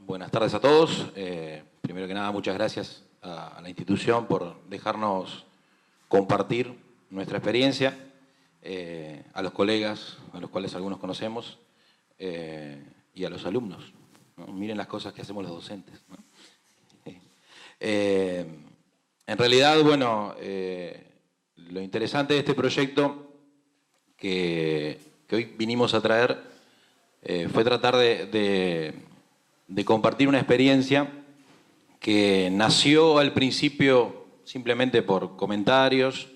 buenas tardes a todos. Primero que nada, muchas gracias a la institución por dejarnos compartir nuestra experiencia, a los colegas, a los cuales algunos conocemos, y a los alumnos, ¿no? Miren las cosas que hacemos los docentes, ¿no? En realidad, bueno, lo interesante de este proyecto que hoy vinimos a traer fue tratar de compartir una experiencia que nació al principio simplemente por comentarios,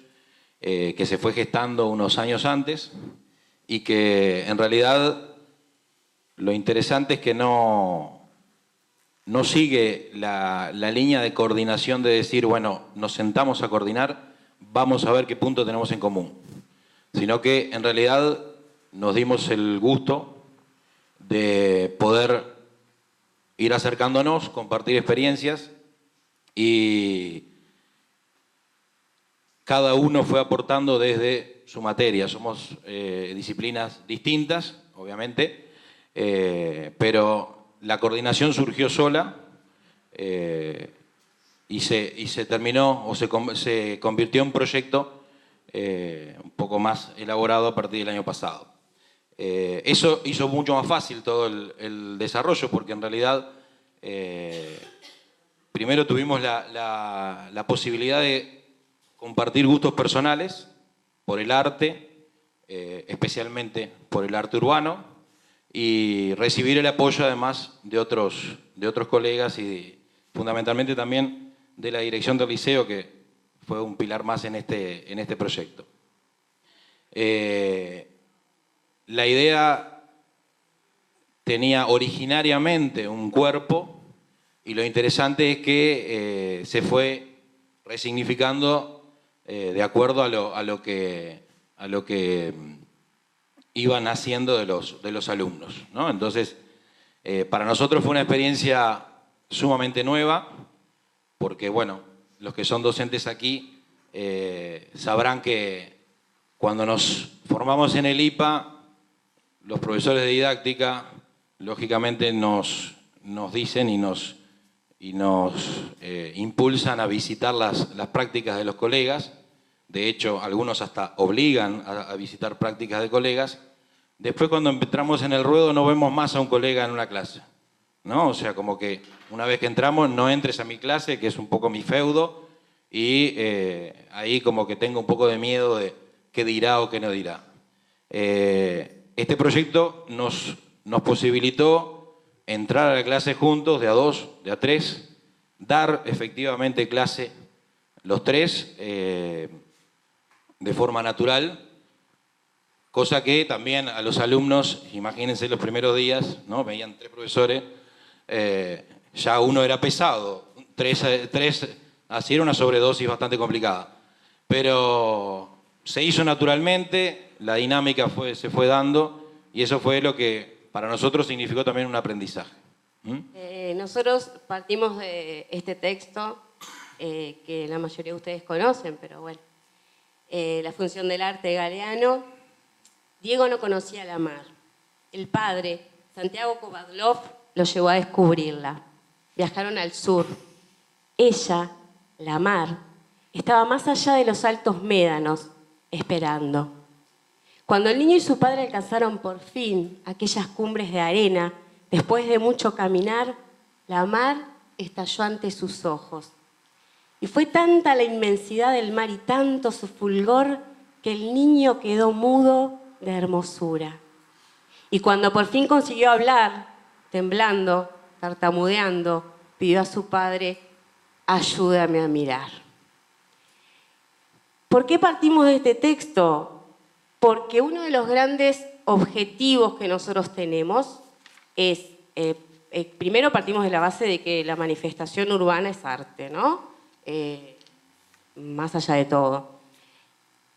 que se fue gestando unos años antes y que en realidad lo interesante es que no sigue la línea de coordinación de decir, bueno, nos sentamos a coordinar, vamos a ver qué punto tenemos en común, sino que en realidad nos dimos el gusto de poder ir acercándonos, compartir experiencias y cada uno fue aportando desde su materia. Somos disciplinas distintas, obviamente, pero la coordinación surgió sola y se terminó o se convirtió en un proyecto un poco más elaborado a partir del año pasado. Eso hizo mucho más fácil todo el desarrollo, porque en realidad primero tuvimos la posibilidad de compartir gustos personales por el arte, especialmente por el arte urbano, y recibir el apoyo además de otros colegas y fundamentalmente también de la dirección del liceo, que fue un pilar más en este proyecto. La idea tenía originariamente un cuerpo y lo interesante es que se fue resignificando de acuerdo a lo que iban haciendo de los alumnos, ¿no? Entonces, para nosotros fue una experiencia sumamente nueva, porque, bueno, los que son docentes aquí sabrán que cuando nos formamos en el IPA, los profesores de didáctica, lógicamente, nos dicen y nos impulsan a visitar las prácticas de los colegas. De hecho, algunos hasta obligan a visitar prácticas de colegas. Después, cuando entramos en el ruedo, no vemos más a un colega en una clase, ¿no? O sea, como que una vez que entramos, no entres a mi clase, que es un poco mi feudo, y ahí como que tengo un poco de miedo de qué dirá o qué no dirá. Este proyecto nos posibilitó entrar a la clase juntos, de a dos, de a tres, dar efectivamente clase los tres de forma natural, cosa que también a los alumnos, imagínense los primeros días, ¿no? Veían tres profesores, ya uno era pesado, tres así era una sobredosis bastante complicada, pero se hizo naturalmente, la dinámica se fue dando y eso fue lo que para nosotros significó también un aprendizaje. Nosotros partimos de este texto que la mayoría de ustedes conocen, pero bueno, La función del arte de Galeano. Diego no conocía la mar. El padre, Santiago Kovadlov, lo llevó a descubrirla. Viajaron al sur. Ella, la mar, estaba más allá de los altos médanos, esperando. Cuando el niño y su padre alcanzaron por fin aquellas cumbres de arena, después de mucho caminar, la mar estalló ante sus ojos. Y fue tanta la inmensidad del mar y tanto su fulgor que el niño quedó mudo de hermosura. Y cuando por fin consiguió hablar, temblando, tartamudeando, pidió a su padre: ayúdame a mirar. ¿Por qué partimos de este texto? Porque uno de los grandes objetivos que nosotros tenemos es, primero partimos de la base de que la manifestación urbana es arte, ¿no? Más allá de todo.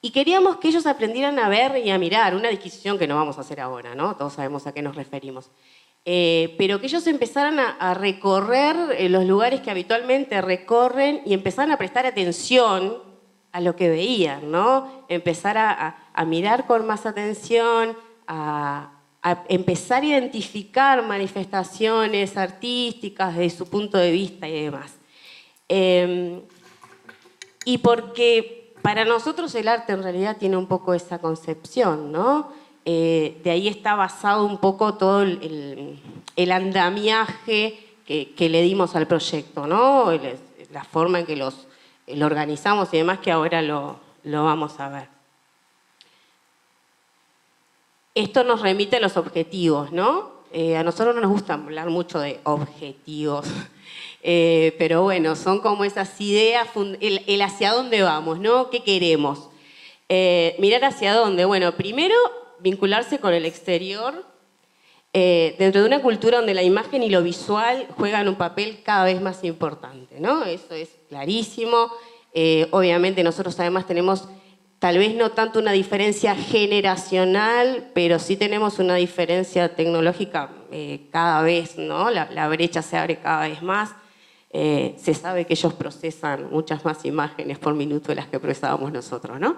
Y queríamos que ellos aprendieran a ver y a mirar, una disquisición que no vamos a hacer ahora, ¿no? Todos sabemos a qué nos referimos. Pero que ellos empezaran a recorrer los lugares que habitualmente recorren y empezaran a prestar atención a lo que veían, ¿no? Empezar a mirar con más atención, a a empezar a identificar manifestaciones artísticas desde su punto de vista y demás. Y porque para nosotros el arte en realidad tiene un poco esa concepción, ¿no? De ahí está basado un poco todo el andamiaje que le dimos al proyecto, ¿no? La forma en que lo organizamos y demás, que ahora lo vamos a ver. Esto nos remite a los objetivos, ¿no? A nosotros no nos gusta hablar mucho de objetivos, pero bueno, son como esas ideas, el hacia dónde vamos, ¿no? ¿Qué queremos? Mirar hacia dónde. Bueno, primero, vincularse con el exterior, dentro de una cultura donde la imagen y lo visual juegan un papel cada vez más importante, ¿no? Eso es clarísimo. Obviamente nosotros además tenemos tal vez no tanto una diferencia generacional, pero sí tenemos una diferencia tecnológica cada vez, ¿no? La brecha se abre cada vez más. Se sabe que ellos procesan muchas más imágenes por minuto de las que procesábamos nosotros, ¿no?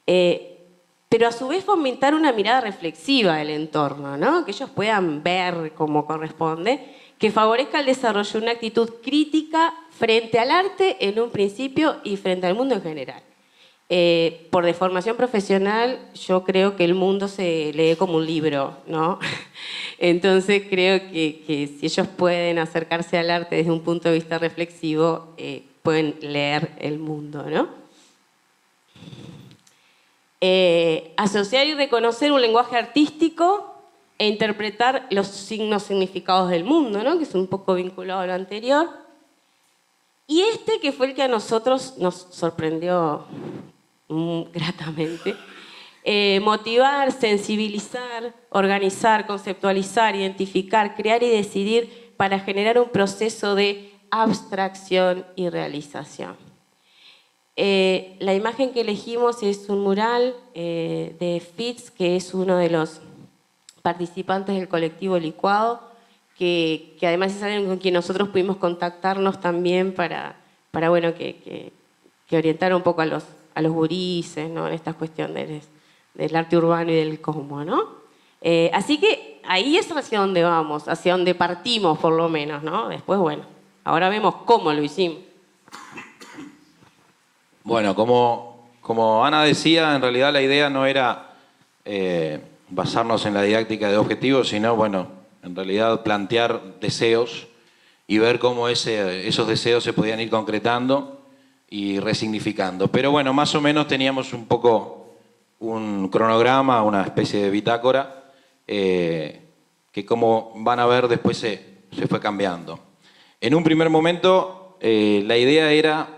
Pero a su vez fomentar una mirada reflexiva del entorno, ¿no? Que ellos puedan ver como corresponde, que favorezca el desarrollo de una actitud crítica frente al arte en un principio y frente al mundo en general. Por deformación profesional, yo creo que el mundo se lee como un libro, ¿no? Entonces creo que si ellos pueden acercarse al arte desde un punto de vista reflexivo, pueden leer el mundo, ¿no? Asociar y reconocer un lenguaje artístico e interpretar los signos significados del mundo, ¿no? Que es un poco vinculado a lo anterior. Y que fue el que a nosotros nos sorprendió gratamente. Motivar, sensibilizar, organizar, conceptualizar, identificar, crear y decidir para generar un proceso de abstracción y realización. La imagen que elegimos es un mural de Fitz, que es uno de los participantes del colectivo Licuado, que además es alguien con quien nosotros pudimos contactarnos también para bueno, que orientara un poco a los gurises, ¿no? En esta cuestión del arte urbano y del cómo, ¿no? Así que ahí es hacia donde vamos, hacia donde partimos por lo menos, ¿no? Después, bueno, ahora vemos cómo lo hicimos. Bueno, como Ana decía, en realidad la idea no era basarnos en la didáctica de objetivos, sino, bueno, en realidad plantear deseos y ver cómo esos deseos se podían ir concretando y resignificando. Pero bueno, más o menos teníamos un poco un cronograma, una especie de bitácora, que como van a ver después se fue cambiando. En un primer momento la idea era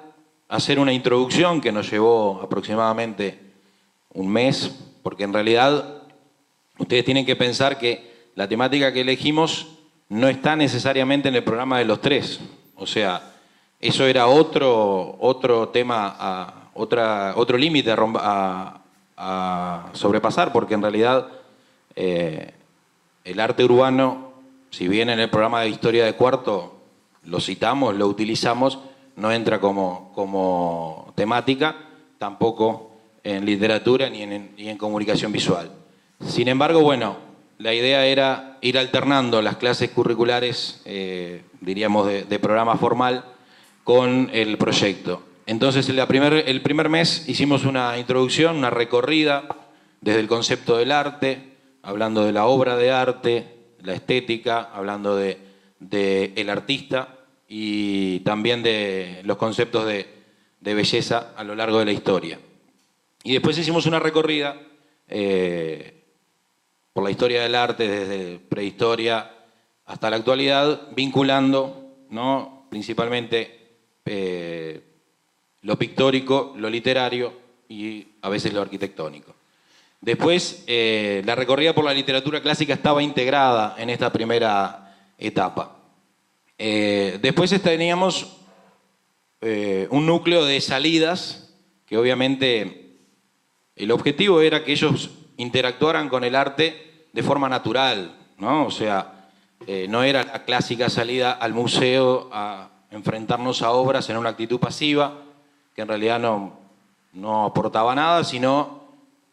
hacer una introducción que nos llevó aproximadamente un mes, porque en realidad ustedes tienen que pensar que la temática que elegimos no está necesariamente en el programa de los tres. O sea, eso era otro tema, otro límite a sobrepasar, porque en realidad el arte urbano, si bien en el programa de Historia de Cuarto lo citamos, lo utilizamos, no entra como temática, tampoco en literatura ni en comunicación visual. Sin embargo, bueno, la idea era ir alternando las clases curriculares, diríamos, de programa formal con el proyecto. Entonces, el primer mes hicimos una introducción, una recorrida desde el concepto del arte, hablando de la obra de arte, la estética, hablando del artista y también de los conceptos de belleza a lo largo de la historia. Y después hicimos una recorrida por la historia del arte desde prehistoria hasta la actualidad, vinculando, ¿no?, principalmente lo pictórico, lo literario y a veces lo arquitectónico. Después, la recorrida por la literatura clásica estaba integrada en esta primera etapa. Después teníamos un núcleo de salidas que obviamente el objetivo era que ellos interactuaran con el arte de forma natural, ¿no? O sea, no era la clásica salida al museo a enfrentarnos a obras en una actitud pasiva, que en realidad no aportaba nada, sino,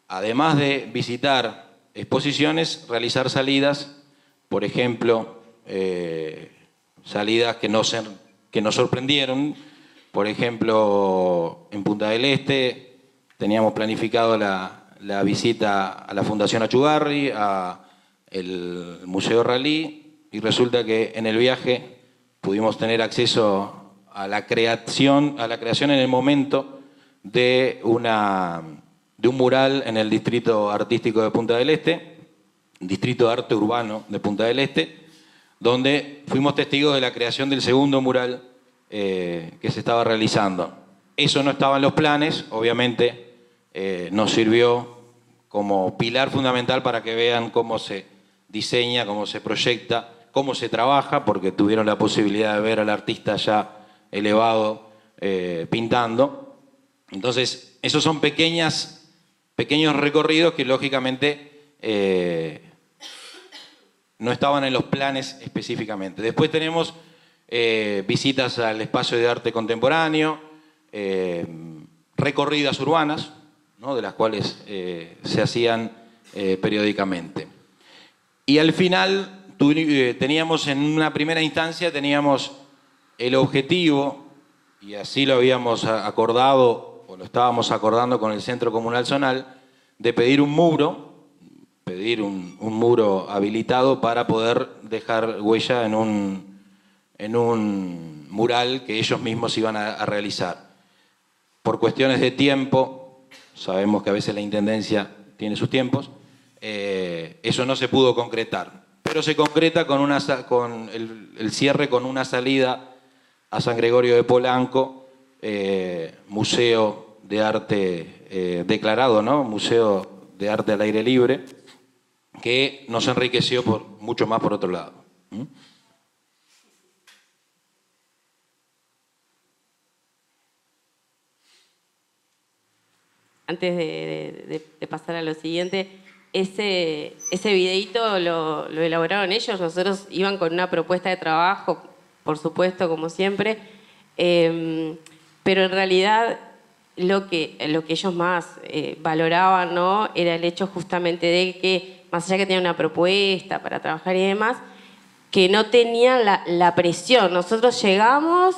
además de visitar exposiciones, realizar salidas, por ejemplo, salidas que nos sorprendieron. Por ejemplo, en Punta del Este teníamos planificado la visita a la Fundación Achugarri, al Museo Ralí, y resulta que en el viaje pudimos tener acceso a la creación en el momento de un mural en el Distrito Artístico de Punta del Este, Distrito de Arte Urbano de Punta del Este, donde fuimos testigos de la creación del segundo mural que se estaba realizando. Eso no estaba en los planes, obviamente nos sirvió como pilar fundamental para que vean cómo se diseña, cómo se proyecta, cómo se trabaja, porque tuvieron la posibilidad de ver al artista ya elevado pintando. Entonces, esos son pequeños recorridos que lógicamente no estaban en los planes específicamente. Después tenemos visitas al espacio de arte contemporáneo, recorridas urbanas, ¿no?, de las cuales se hacían periódicamente. Y al final teníamos, en una primera instancia, teníamos el objetivo, y así lo habíamos acordado, o lo estábamos acordando con el Centro Comunal Zonal, de pedir un muro habilitado para poder dejar huella en un mural que ellos mismos iban a realizar. Por cuestiones de tiempo, sabemos que a veces la Intendencia tiene sus tiempos, eso no se pudo concretar, pero se concreta con el cierre con una salida a San Gregorio de Polanco, museo de arte declarado, ¿no?, museo de arte al aire libre, que nos enriqueció mucho más por otro lado. Antes de pasar a lo siguiente, ese videíto lo elaboraron ellos. Nosotros iban con una propuesta de trabajo, por supuesto, como siempre, pero en realidad lo que ellos más valoraban, ¿no?, era el hecho justamente de que, más allá que tenían una propuesta para trabajar y demás, que no tenían la presión. Nosotros llegamos,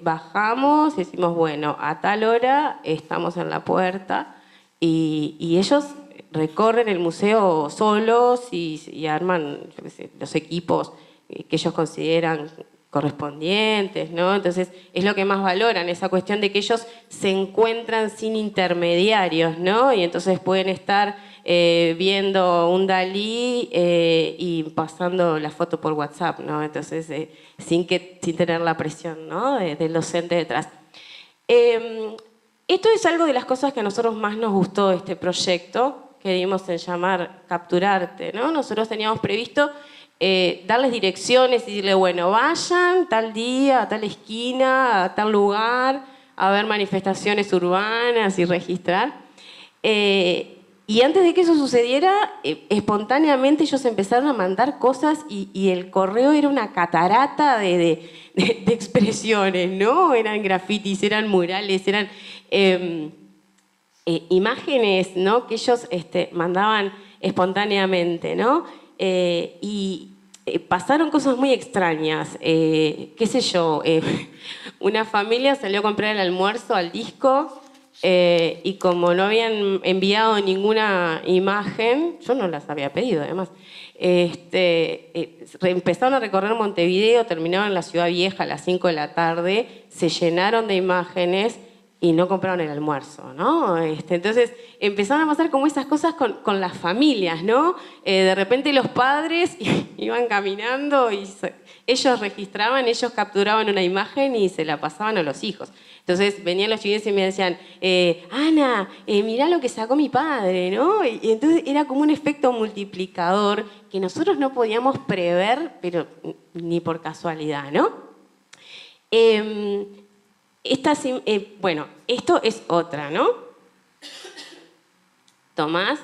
bajamos y decimos, bueno, a tal hora estamos en la puerta, y ellos recorren el museo solos y arman, yo qué sé, los equipos que ellos consideran correspondientes, ¿no? Entonces es lo que más valoran, esa cuestión de que ellos se encuentran sin intermediarios, ¿no? Y entonces pueden estar viendo un Dalí y pasando la foto por WhatsApp, ¿no? Entonces sin tener la presión, ¿no?, del docente detrás. Esto es algo de las cosas que a nosotros más nos gustó de este proyecto, que dimos en llamar Capturarte, ¿no? Nosotros teníamos previsto darles direcciones y decirle, bueno, vayan tal día, a tal esquina, a tal lugar, a ver manifestaciones urbanas y registrar. Y antes de que eso sucediera, espontáneamente ellos empezaron a mandar cosas y el correo era una catarata de expresiones, ¿no? Eran grafitis, eran murales, eran imágenes, ¿no?, que ellos mandaban espontáneamente, ¿no? Y pasaron cosas muy extrañas, qué sé yo, una familia salió a comprar el almuerzo al disco y como no habían enviado ninguna imagen, yo no las había pedido además, empezaron a recorrer Montevideo, terminaron en la Ciudad Vieja a las 5 de la tarde, se llenaron de imágenes y no compraron el almuerzo, ¿no? Entonces empezaron a pasar como esas cosas con las familias, ¿no? De repente los padres iban caminando y ellos registraban, ellos capturaban una imagen y se la pasaban a los hijos. Entonces venían los chiquillos y me decían, Ana, mirá lo que sacó mi padre, ¿no? Y entonces era como un efecto multiplicador que nosotros no podíamos prever, pero ni por casualidad, ¿no? Bueno, esto es otra, ¿no? Tomás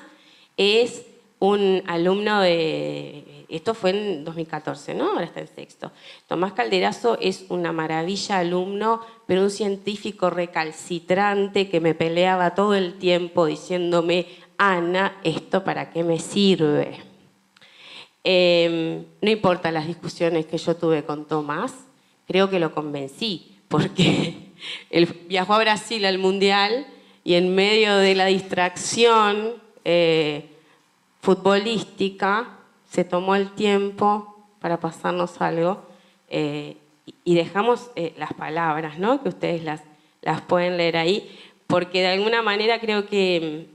es un alumno de... Esto fue en 2014, ¿no? Ahora está en sexto. Tomás Calderazo es una maravilla alumno, pero un científico recalcitrante que me peleaba todo el tiempo diciéndome Ana, ¿esto para qué me sirve? No importa las discusiones que yo tuve con Tomás, creo que lo convencí, porque él viajó a Brasil al Mundial y en medio de la distracción futbolística se tomó el tiempo para pasarnos algo y dejamos las palabras, ¿no? Que ustedes las pueden leer ahí, porque de alguna manera creo que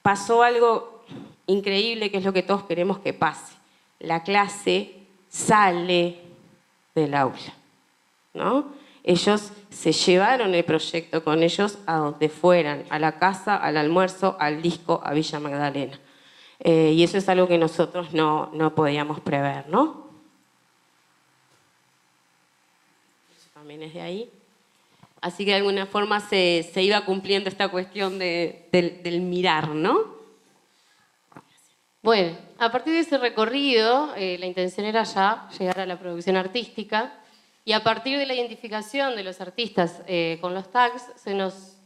pasó algo increíble, que es lo que todos queremos que pase. La clase sale del aula, ¿no? Ellos se llevaron el proyecto con ellos a donde fueran, a la casa, al almuerzo, al disco, a Villa Magdalena. Y eso es algo que nosotros no podíamos prever, ¿no? Eso también es de ahí. Así que de alguna forma se iba cumpliendo esta cuestión del mirar, ¿no? Bueno, a partir de ese recorrido, la intención era ya llegar a la producción artística y a partir de la identificación de los artistas con los tags, se nos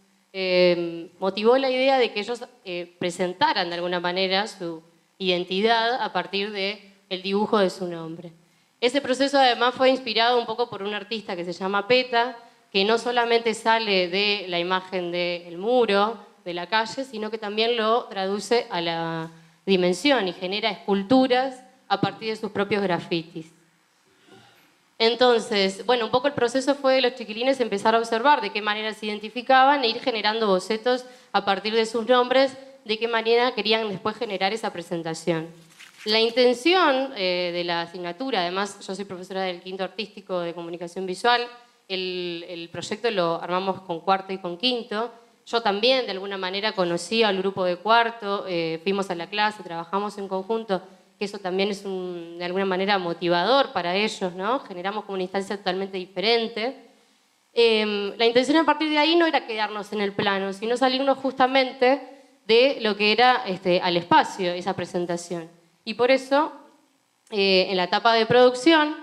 motivó la idea de que ellos presentaran de alguna manera su identidad a partir del dibujo de su nombre. Ese proceso además fue inspirado un poco por un artista que se llama Peta, que no solamente sale de la imagen del muro, de la calle, sino que también lo traduce a la dimensión y genera esculturas a partir de sus propios grafitis. Entonces, bueno, un poco el proceso fue de los chiquilines empezar a observar de qué manera se identificaban e ir generando bocetos a partir de sus nombres, de qué manera querían después generar esa presentación. La intención de la asignatura, además yo soy profesora del quinto artístico de comunicación visual, el proyecto lo armamos con cuarto y con quinto. Yo también de alguna manera conocí al grupo de cuarto, fuimos a la clase, trabajamos en conjunto, que eso también es de alguna manera motivador para ellos, ¿no? Generamos como una instancia totalmente diferente. La intención a partir de ahí no era quedarnos en el plano, sino salirnos justamente de lo que era al espacio, esa presentación. Y por eso, en la etapa de producción,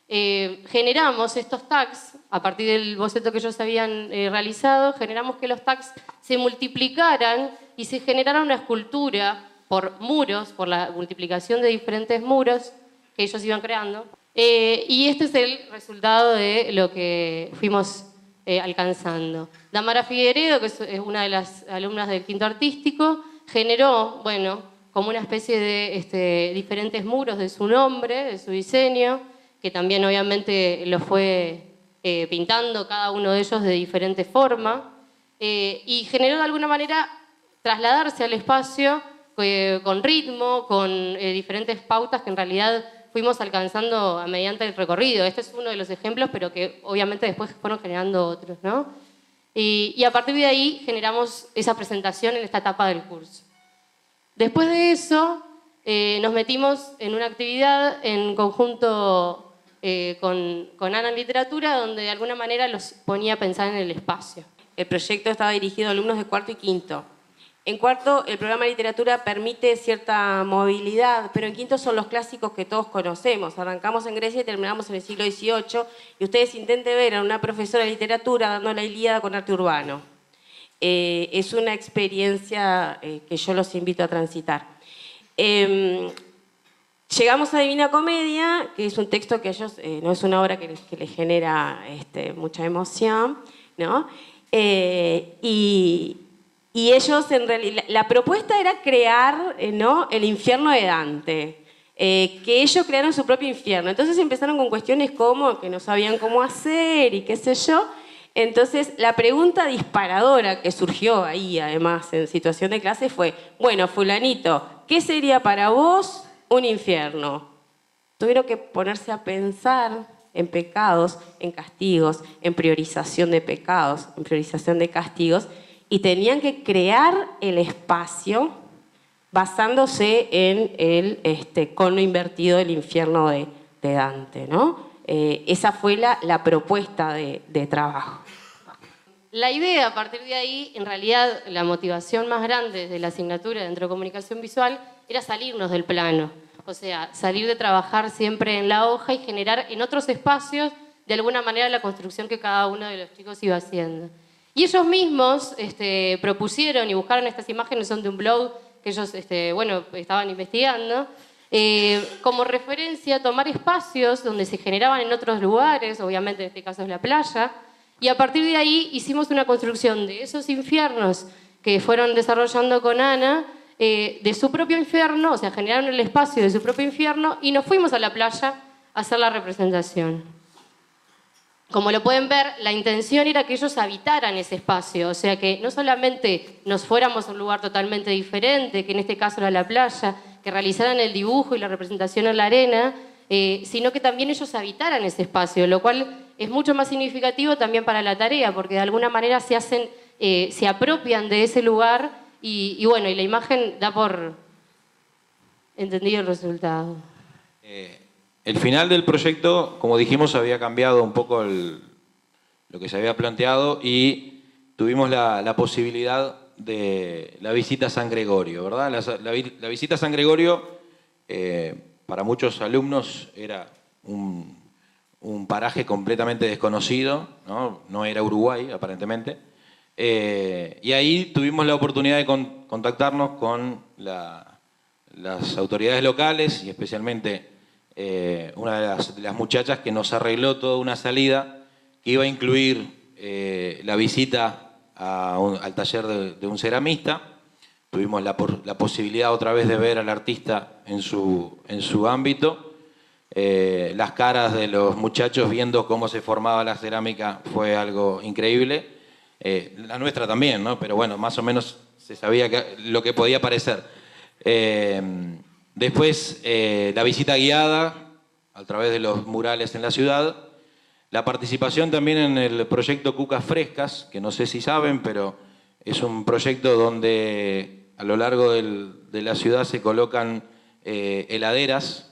generamos estos tags, a partir del boceto que ellos habían realizado, generamos que los tags se multiplicaran y se generara una escultura por muros, por la multiplicación de diferentes muros que ellos iban creando. Y este es el resultado de lo que fuimos alcanzando. Damara Figueredo, que es una de las alumnas del quinto artístico, generó, bueno, como una especie de diferentes muros de su nombre, de su diseño, que también obviamente lo fue pintando cada uno de ellos de diferente forma, y generó de alguna manera trasladarse al espacio con ritmo, con diferentes pautas que en realidad fuimos alcanzando a mediante el recorrido. Este es uno de los ejemplos, pero que obviamente después fueron generando otros, ¿no? Y a partir de ahí generamos esa presentación en esta etapa del curso. Después de eso, nos metimos en una actividad en conjunto con Ana en Literatura, donde de alguna manera los ponía a pensar en el espacio. El proyecto estaba dirigido a alumnos de cuarto y quinto. En cuarto, el programa de literatura permite cierta movilidad, pero en quinto son los clásicos que todos conocemos. Arrancamos en Grecia y terminamos en el siglo XVIII, y ustedes intenten ver a una profesora de literatura dando la Ilíada con arte urbano. Es una experiencia que yo los invito a transitar. Llegamos a Divina Comedia, que es un texto que a ellos no es una obra que les genera mucha emoción, ¿no? Y ellos, en realidad, la propuesta era crear ¿no? el infierno de Dante, que ellos crearon su propio infierno. Entonces empezaron con cuestiones como que no sabían cómo hacer y qué sé yo. Entonces la pregunta disparadora que surgió ahí, además, en situación de clase fue, bueno, fulanito, ¿qué sería para vos un infierno? Tuvieron que ponerse a pensar en pecados, en castigos, en priorización de pecados, en priorización de castigos, y tenían que crear el espacio basándose en el cono invertido del infierno de Dante, ¿no? Esa fue la propuesta de trabajo. La idea, a partir de ahí, en realidad, la motivación más grande de la asignatura dentro de comunicación visual era salirnos del plano. O sea, salir de trabajar siempre en la hoja y generar en otros espacios, de alguna manera, la construcción que cada uno de los chicos iba haciendo. Y ellos mismos propusieron y buscaron estas imágenes, son de un blog que ellos estaban investigando, como referencia tomar espacios donde se generaban en otros lugares, obviamente en este caso es la playa, y a partir de ahí hicimos una construcción de esos infiernos que fueron desarrollando con Ana, de su propio infierno, o sea, generaron el espacio de su propio infierno y nos fuimos a la playa a hacer la representación. Como lo pueden ver, la intención era que ellos habitaran ese espacio, o sea, que no solamente nos fuéramos a un lugar totalmente diferente, que en este caso era la playa, que realizaran el dibujo y la representación en la arena, sino que también ellos habitaran ese espacio, lo cual es mucho más significativo también para la tarea, porque de alguna manera se apropian de ese lugar y bueno, y la imagen da por entendido el resultado. El final del proyecto, como dijimos, había cambiado un poco lo que se había planteado y tuvimos la posibilidad de la visita a San Gregorio, ¿verdad? La visita a San Gregorio para muchos alumnos era un paraje completamente desconocido, ¿no? No era Uruguay, aparentemente. Y ahí tuvimos la oportunidad de contactarnos con las autoridades locales y especialmente una de las muchachas que nos arregló toda una salida que iba a incluir la visita al taller de un ceramista. Tuvimos la posibilidad otra vez de ver al artista en su ámbito. Las caras de los muchachos viendo cómo se formaba la cerámica fue algo increíble. La nuestra también, ¿no? Pero bueno, más o menos se sabía lo que podía parecer. Después, la visita guiada a través de los murales en la ciudad. La participación también en el proyecto Cucas Frescas, que no sé si saben, pero es un proyecto donde a lo largo de la ciudad se colocan heladeras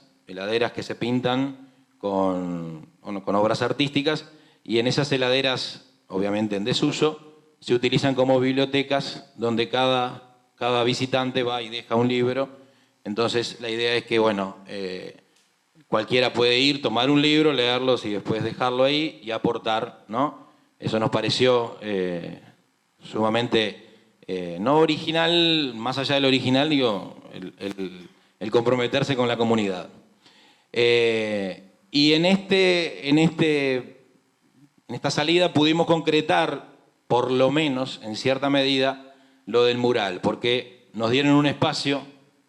que se pintan con obras artísticas, y en esas heladeras, obviamente en desuso, se utilizan como bibliotecas donde cada visitante va y deja un libro. Entonces la idea es que, bueno, cualquiera puede ir, tomar un libro, leerlos y después dejarlo ahí y aportar, ¿no? Eso nos pareció sumamente, no original, más allá del original, digo, el comprometerse con la comunidad. Y en esta salida pudimos concretar, por lo menos, en cierta medida, lo del mural, porque nos dieron un espacio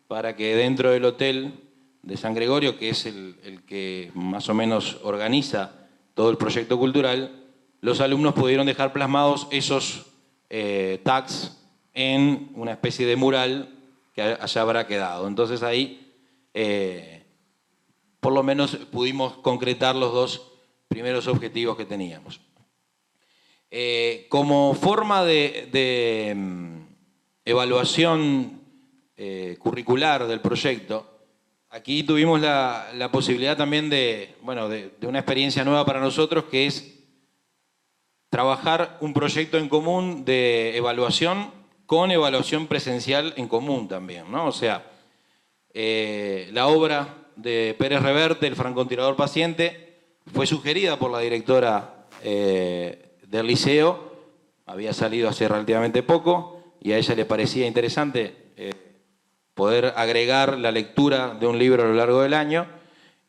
para que dentro del hotel de San Gregorio, que es el que más o menos organiza todo el proyecto cultural, los alumnos pudieron dejar plasmados esos tags en una especie de mural que allá habrá quedado. Entonces ahí, por lo menos, pudimos concretar los dos primeros objetivos que teníamos. Como forma de evaluación curricular del proyecto, aquí tuvimos la posibilidad también de una experiencia nueva para nosotros, que es trabajar un proyecto en común de evaluación con evaluación presencial en común también, ¿no? O sea, la obra de Pérez Reverte, El francotirador paciente, fue sugerida por la directora del liceo, había salido hace relativamente poco, y a ella le parecía interesante poder agregar la lectura de un libro a lo largo del año,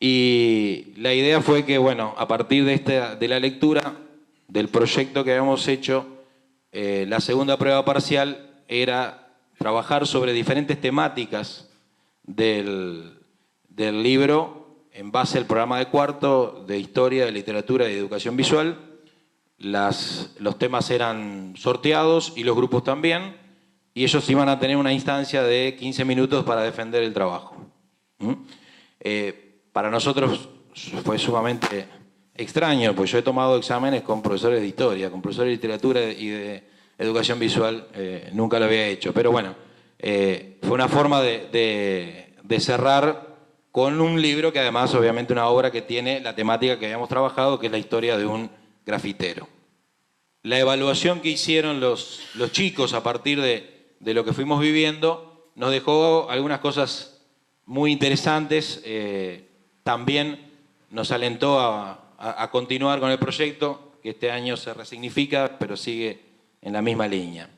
y la idea fue que, bueno, a partir de la lectura del proyecto que habíamos hecho, la segunda prueba parcial era trabajar sobre diferentes temáticas del libro en base al programa de cuarto de Historia, de Literatura y de Educación Visual. Los temas eran sorteados y los grupos también, y ellos iban a tener una instancia de 15 minutos para defender el trabajo. Para nosotros fue sumamente extraño, pues yo he tomado exámenes con profesores de historia, con profesores de literatura y de educación visual, nunca lo había hecho, pero bueno, fue una forma de cerrar con un libro que además, obviamente, una obra que tiene la temática que habíamos trabajado, que es la historia de un grafitero. La evaluación que hicieron los chicos a partir de lo que fuimos viviendo nos dejó algunas cosas muy interesantes. También nos alentó a continuar con el proyecto, que este año se resignifica, pero sigue en la misma línea.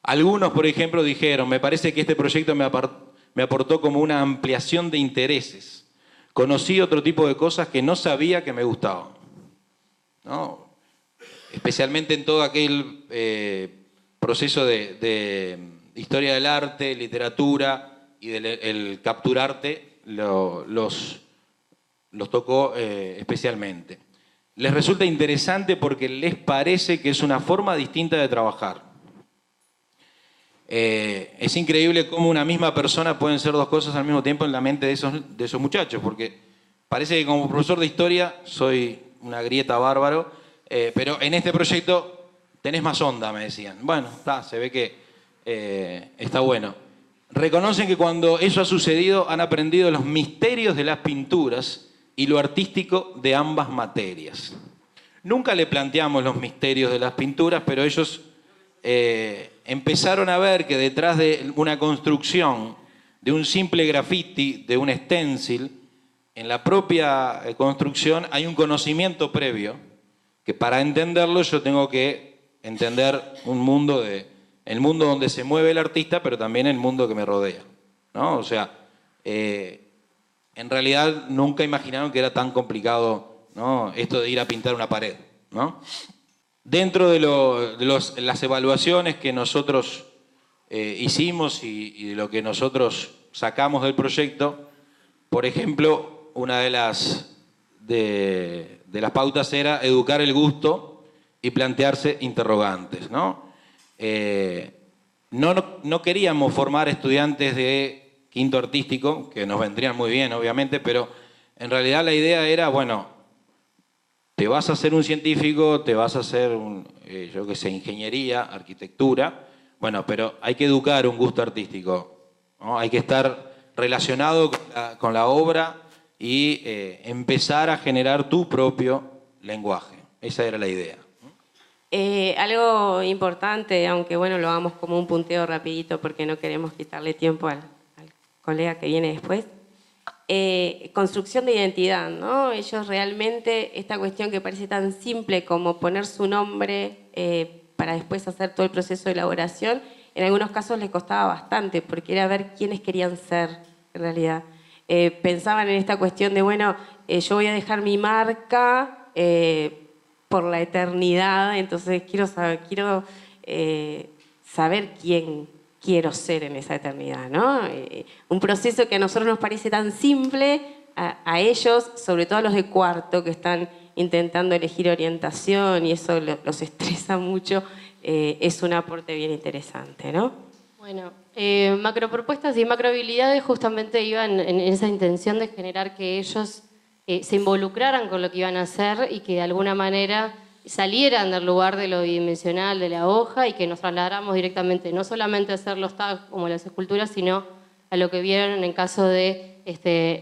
Algunos, por ejemplo, dijeron, me parece que este proyecto me aportó como una ampliación de intereses. Conocí otro tipo de cosas que no sabía que me gustaban, ¿no? Especialmente en todo aquel proceso de historia del arte, literatura y el capturarte, los tocó especialmente. Les resulta interesante porque les parece que es una forma distinta de trabajar. Es increíble cómo una misma persona pueden ser dos cosas al mismo tiempo en la mente de esos muchachos, porque parece que como profesor de historia soy una grieta bárbaro, pero en este proyecto tenés más onda, me decían. Bueno, se ve que está bueno. Reconocen que cuando eso ha sucedido han aprendido los misterios de las pinturas y lo artístico de ambas materias. Nunca le planteamos los misterios de las pinturas, pero ellos empezaron a ver que detrás de una construcción, de un simple graffiti, de un stencil, en la propia construcción hay un conocimiento previo, que para entenderlo yo tengo que entender el mundo donde se mueve el artista, pero también el mundo que me rodea, ¿no? O sea, en realidad nunca imaginaron que era tan complicado, ¿no?, esto de ir a pintar una pared, ¿no? Dentro de las evaluaciones que nosotros hicimos y de lo que nosotros sacamos del proyecto, por ejemplo, una de las pautas era educar el gusto y plantearse interrogantes, ¿no? No queríamos formar estudiantes de quinto artístico, que nos vendrían muy bien, obviamente, pero en realidad la idea era, bueno, te vas a hacer un científico, te vas a hacer, yo qué sé, ingeniería, arquitectura, bueno, pero hay que educar un gusto artístico, ¿no? Hay que estar relacionado con la obra y empezar a generar tu propio lenguaje. Esa era la idea. Algo importante, aunque bueno, lo hagamos como un punteo rapidito porque no queremos quitarle tiempo al colega que viene después. Construcción de identidad, ¿no? Ellos realmente, esta cuestión que parece tan simple como poner su nombre para después hacer todo el proceso de elaboración, en algunos casos les costaba bastante porque era ver quiénes querían ser en realidad. Pensaban en esta cuestión de, bueno, yo voy a dejar mi marca por la eternidad, entonces quiero saber quién quiero ser en esa eternidad, ¿no? Un proceso que a nosotros nos parece tan simple, a ellos, sobre todo a los de cuarto, que están intentando elegir orientación y eso los estresa mucho, es un aporte bien interesante, ¿no? Bueno, macropropuestas y macrohabilidades justamente iban en esa intención de generar que ellos se involucraran con lo que iban a hacer y que de alguna manera salieran del lugar de lo bidimensional de la hoja y que nos trasladáramos directamente, no solamente a hacer los tags como las esculturas, sino a lo que vieron en caso de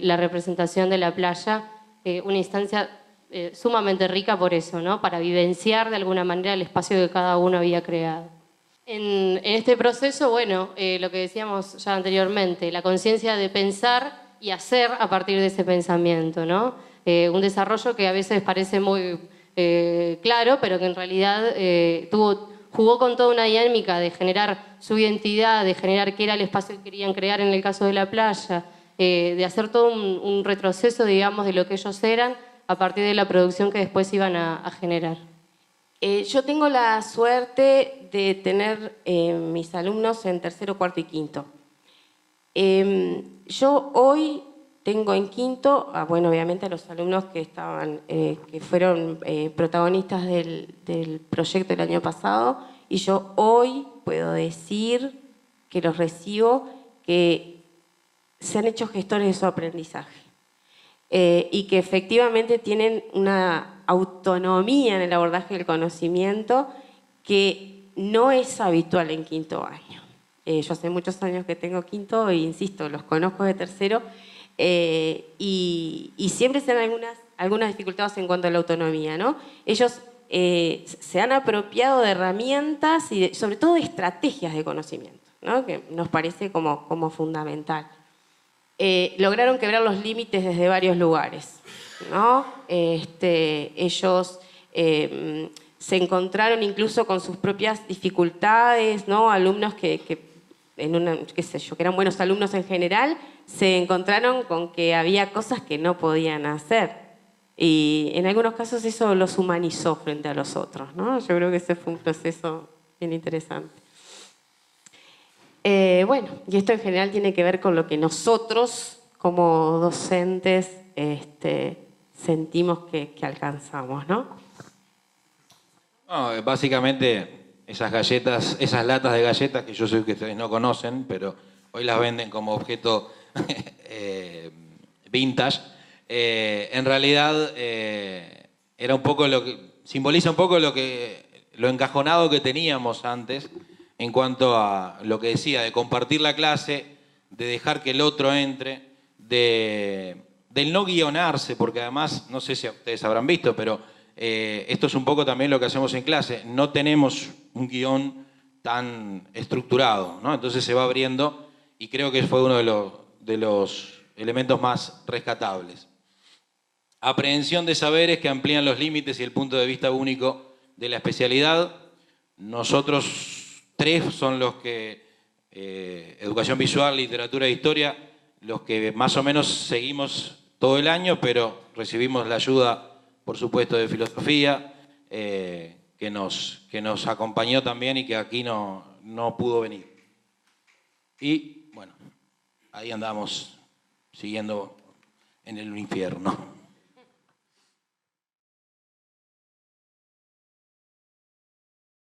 la representación de la playa, una instancia sumamente rica por eso, ¿no? Para vivenciar de alguna manera el espacio que cada uno había creado. En este proceso, bueno, lo que decíamos ya anteriormente, la conciencia de pensar y hacer a partir de ese pensamiento, ¿no? Un desarrollo que a veces parece muy claro, pero que en realidad jugó con toda una dinámica de generar su identidad, de generar qué era el espacio que querían crear en el caso de la playa, de hacer todo un retroceso, digamos, de lo que ellos eran a partir de la producción que después iban a generar. Yo tengo la suerte de tener mis alumnos en tercero, cuarto y quinto. Yo hoy tengo en quinto, bueno, obviamente a los alumnos que fueron protagonistas del proyecto del año pasado, y yo hoy puedo decir que los recibo, que se han hecho gestores de su aprendizaje y que efectivamente tienen una autonomía en el abordaje del conocimiento que no es habitual en quinto año. Yo hace muchos años que tengo quinto e insisto, los conozco de tercero, y siempre se dan algunas dificultades en cuanto a la autonomía, ¿no? Ellos se han apropiado de herramientas y sobre todo de estrategias de conocimiento, ¿no? Que nos parece como fundamental. Lograron quebrar los límites desde varios lugares, ¿no? Ellos se encontraron incluso con sus propias dificultades, ¿no? Alumnos que qué sé yo, que eran buenos alumnos en general, se encontraron con que había cosas que no podían hacer. Y en algunos casos eso los humanizó frente a los otros, ¿no? Yo creo que ese fue un proceso bien interesante. Bueno, y esto en general tiene que ver con lo que nosotros, como docentes, sentimos que alcanzamos, ¿no? No, básicamente esas galletas, esas latas de galletas que yo sé que ustedes no conocen, pero hoy las venden como objeto vintage, en realidad era un poco lo que simboliza un poco lo encajonado que teníamos antes en cuanto a lo que decía, de compartir la clase, de dejar que el otro entre, del no guionarse, porque además, no sé si ustedes habrán visto, pero esto es un poco también lo que hacemos en clase. No tenemos un guión tan estructurado, ¿no? Entonces se va abriendo y creo que fue uno de los elementos más rescatables. Aprehensión de saberes que amplían los límites y el punto de vista único de la especialidad. Nosotros tres son los que, educación visual, literatura e historia, los que más o menos seguimos todo el año, pero recibimos la ayuda, por supuesto, de filosofía, que nos acompañó también y que aquí no pudo venir. Y bueno, ahí andamos siguiendo en el infierno.